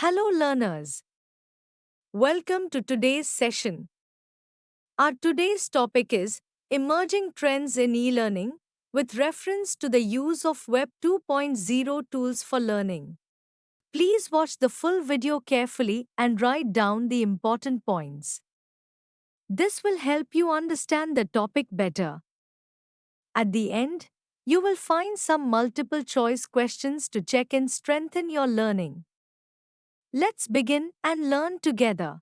Hello, learners. Welcome to today's session. Our today's topic is Emerging Trends in E-Learning with reference to the use of Web 2.0 tools for learning. Please watch the full video carefully and write down the important points. This will help you understand the topic better. At the end, you will find some multiple choice questions to check and strengthen your learning. Let's begin and learn together.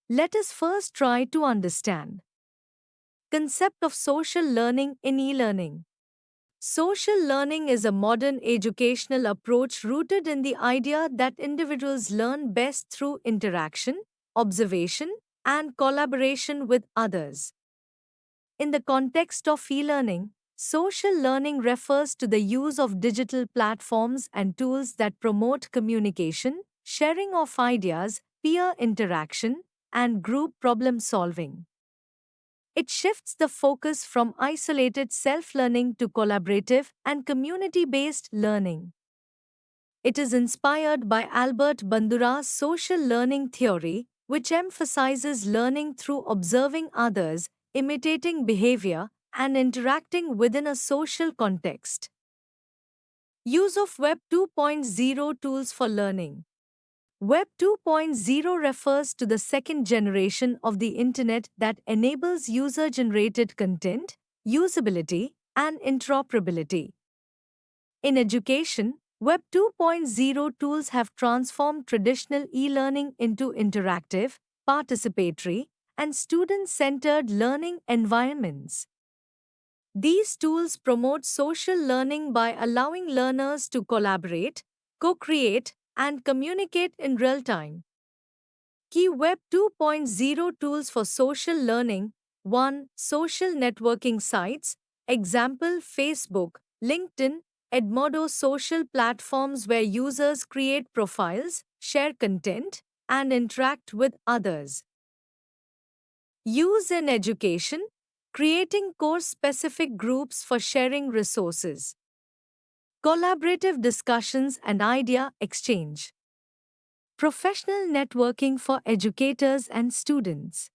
Let us first try to understand concept of social learning in e-learning. Social learning is a modern educational approach rooted in the idea that individuals learn best through interaction, observation, and collaboration with others. In the context of e-learning, social learning refers to the use of digital platforms and tools that promote communication, sharing of ideas, peer interaction, and group problem solving. It shifts the focus from isolated self learning to collaborative and community based learning. It is inspired by Albert Bandura's social learning theory, which emphasizes learning through observing others, imitating behavior, and interacting within a social context. Use of Web 2.0 tools for learning. Web 2.0 refers to the second generation of the Internet that enables user generated content, usability, and interoperability. In education, Web 2.0 tools have transformed traditional e learning into interactive, participatory, and student centered learning environments. These tools promote social learning by allowing learners to collaborate, co create, and communicate in real time. Key Web 2.0 tools for social learning. 1. Social networking sites. Example Facebook, LinkedIn, Edmodo social platforms where users create profiles, share content, and interact with others. Use in education. Creating course specific groups for sharing resources. Collaborative discussions and idea exchange. Professional networking for educators and students.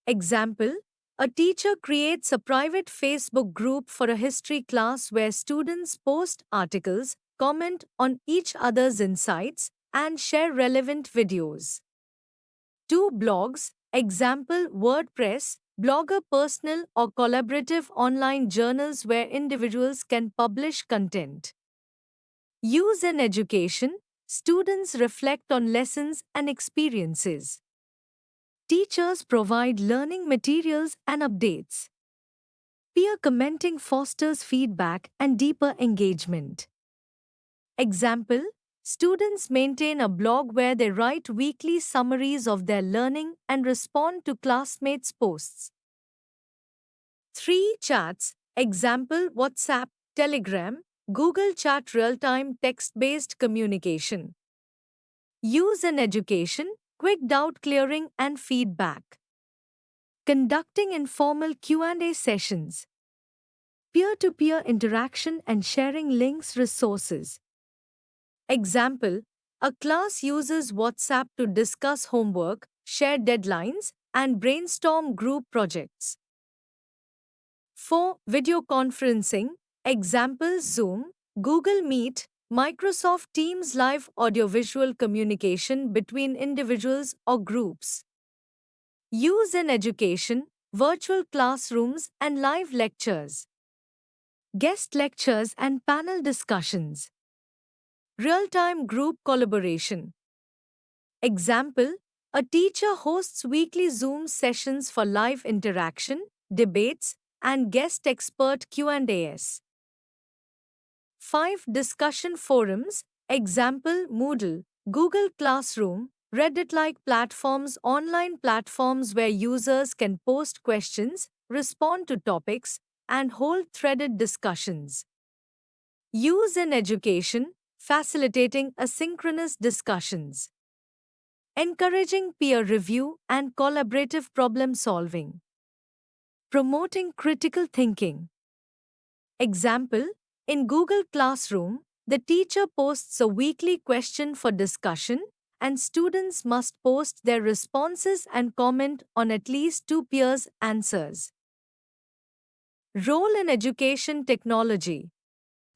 Example, a teacher creates a private Facebook group for a history class where students post articles, comment on each other's insights, and share relevant videos. 2. Blogs. Example, WordPress, Blogger personal or collaborative online journals where individuals can publish content. Use in education. Students reflect on lessons and experiences. Teachers provide learning materials and updates. Peer commenting fosters feedback and deeper engagement. Example, students maintain a blog where they write weekly summaries of their learning and respond to classmates' posts. 3. Chats. Example, WhatsApp, Telegram, Google Chat real-time text-based communication. Use in education, quick doubt clearing and feedback. Conducting informal Q&A sessions. Peer-to-peer interaction and sharing links resources. Example, a class uses WhatsApp to discuss homework, share deadlines, and brainstorm group projects. 4. Video conferencing. Example, Zoom, Google Meet, Microsoft Teams live audiovisual communication between individuals or groups. Use in education, virtual classrooms and live lectures. Guest lectures and panel discussions. Real-time group collaboration. Example, a teacher hosts weekly Zoom sessions for live interaction, debates, and guest expert Q&As. 5. Discussion forums. Example, Moodle, Google Classroom, Reddit-like platforms, online platforms where users can post questions, respond to topics, and hold threaded discussions. Use in education, facilitating asynchronous discussions. Encouraging peer review and collaborative problem solving. Promoting critical thinking. Example, in Google Classroom, The teacher posts a weekly question for discussion, and students must post their responses and comment on at least two peers' answers. Role in education technology.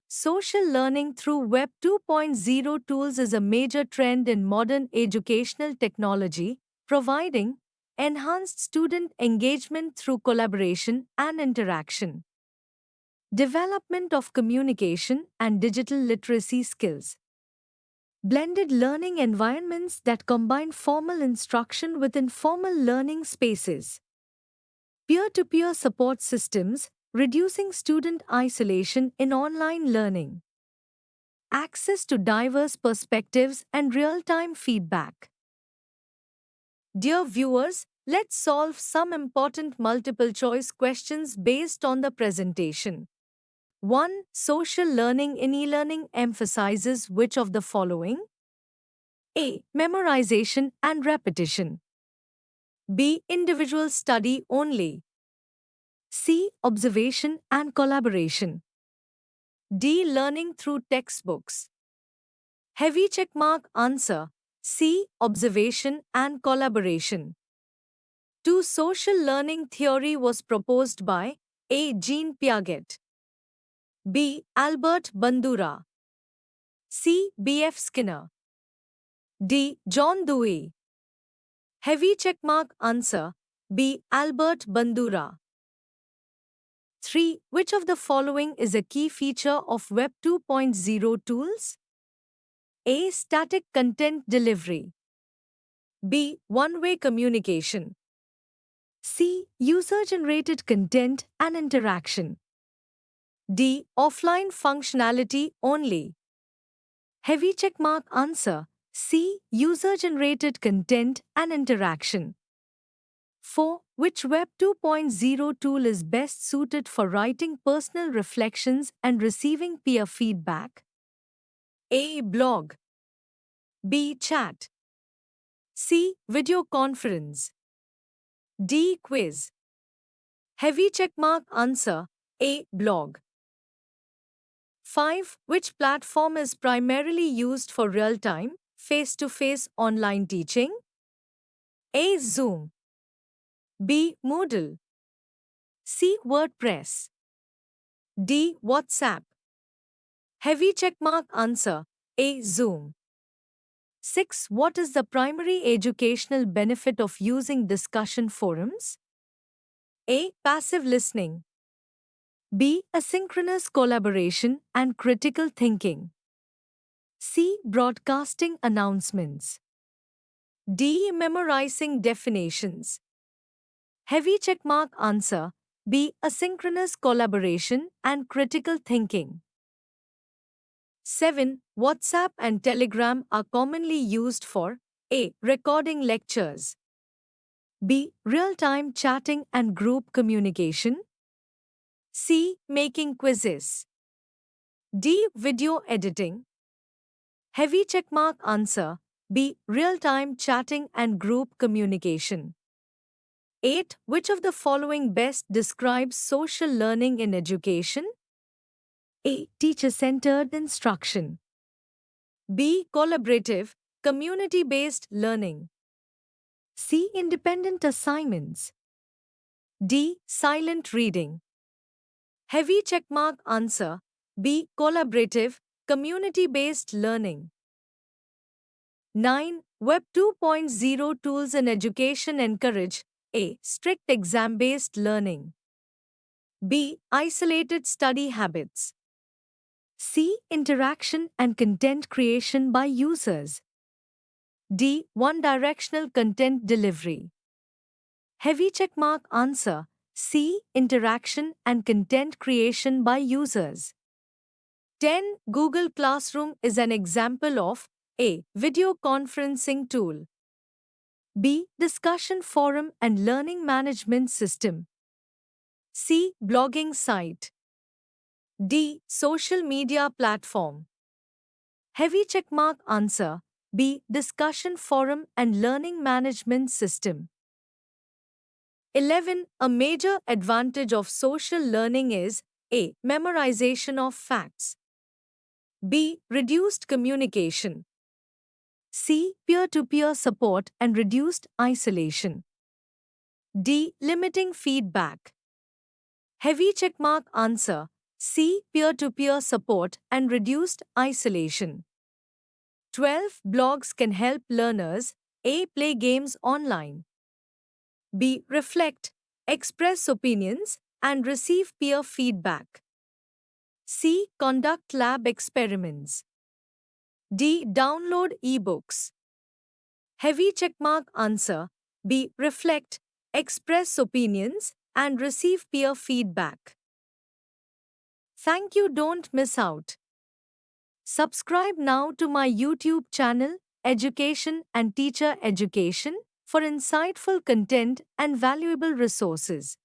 Social learning through Web 2.0 tools is a major trend in modern educational technology, providing enhanced student engagement through collaboration and interaction. Development of communication and digital literacy skills. Blended learning environments that combine formal instruction with informal learning spaces. Peer-to-peer support systems, reducing student isolation in online learning. Access to diverse perspectives and real-time feedback. Dear viewers, let's solve some important multiple-choice questions based on the presentation. 1. Social learning in e-learning emphasizes which of the following? A. Memorization and repetition. B. Individual study only. C. Observation and collaboration. D. Learning through textbooks. Heavy checkmark answer. C. Observation and collaboration. 2. Social learning theory was proposed by A. Jean Piaget. B. Albert Bandura. C. B. F. Skinner. D. John Dewey. Heavy checkmark answer. B. Albert Bandura. 3. Which of the following is a key feature of Web 2.0 tools? A. Static content delivery. B. One-way communication. C. User-generated content and interaction. D. Offline functionality only. Heavy checkmark answer. C. User-generated content and interaction. 4. Which Web 2.0 tool is best suited for writing personal reflections and receiving peer feedback? A. Blog. B. Chat. C. Video conference. D. Quiz. Heavy checkmark answer. A. Blog. 5. Which platform is primarily used for real-time, face-to-face online teaching? A. Zoom. B. Moodle. C. WordPress. D. WhatsApp. Heavy checkmark answer. A. Zoom. 6. What is the primary educational benefit of using discussion forums? A. Passive listening. B. Asynchronous collaboration and critical thinking. C. Broadcasting announcements. D. Memorizing definitions. Heavy checkmark answer. B. Asynchronous collaboration and critical thinking. 7. WhatsApp and Telegram are commonly used for A. Recording lectures. B. Real-time chatting and group communication. C. Making quizzes. D. Video editing. Heavy checkmark answer. B. Real-time chatting and group communication. 8. Which of the following best describes social learning in education? A. Teacher-centered instruction. B. Collaborative, community-based learning. C. Independent assignments. D. Silent reading. Heavy checkmark answer. B. Collaborative, community-based learning. 9. Web 2.0 tools in education encourage A. Strict exam-based learning. B. Isolated study habits. C. Interaction and content creation by users. D. One-directional content delivery. Heavy checkmark answer. C. Interaction and content creation by users. 10. Google Classroom is an example of A. Video conferencing tool. B. Discussion forum and learning management system. C. Blogging site. D. Social media platform. Heavy checkmark answer. B. Discussion forum and learning management system. 11. A major advantage of social learning is A. Memorization of facts. B. Reduced communication. C. Peer-to-peer support and reduced isolation. D. Limiting feedback. Heavy checkmark answer. C. Peer-to-peer support and reduced isolation. 12 blogs can help learners. A. Play games online. B. Reflect, express opinions, and receive peer feedback. C. Conduct lab experiments. D. Download ebooks. Heavy checkmark answer. B. Reflect, express opinions, and receive peer feedback. Thank you, don't miss out. Subscribe now to my YouTube channel, Education and Teacher Education, for insightful content and valuable resources.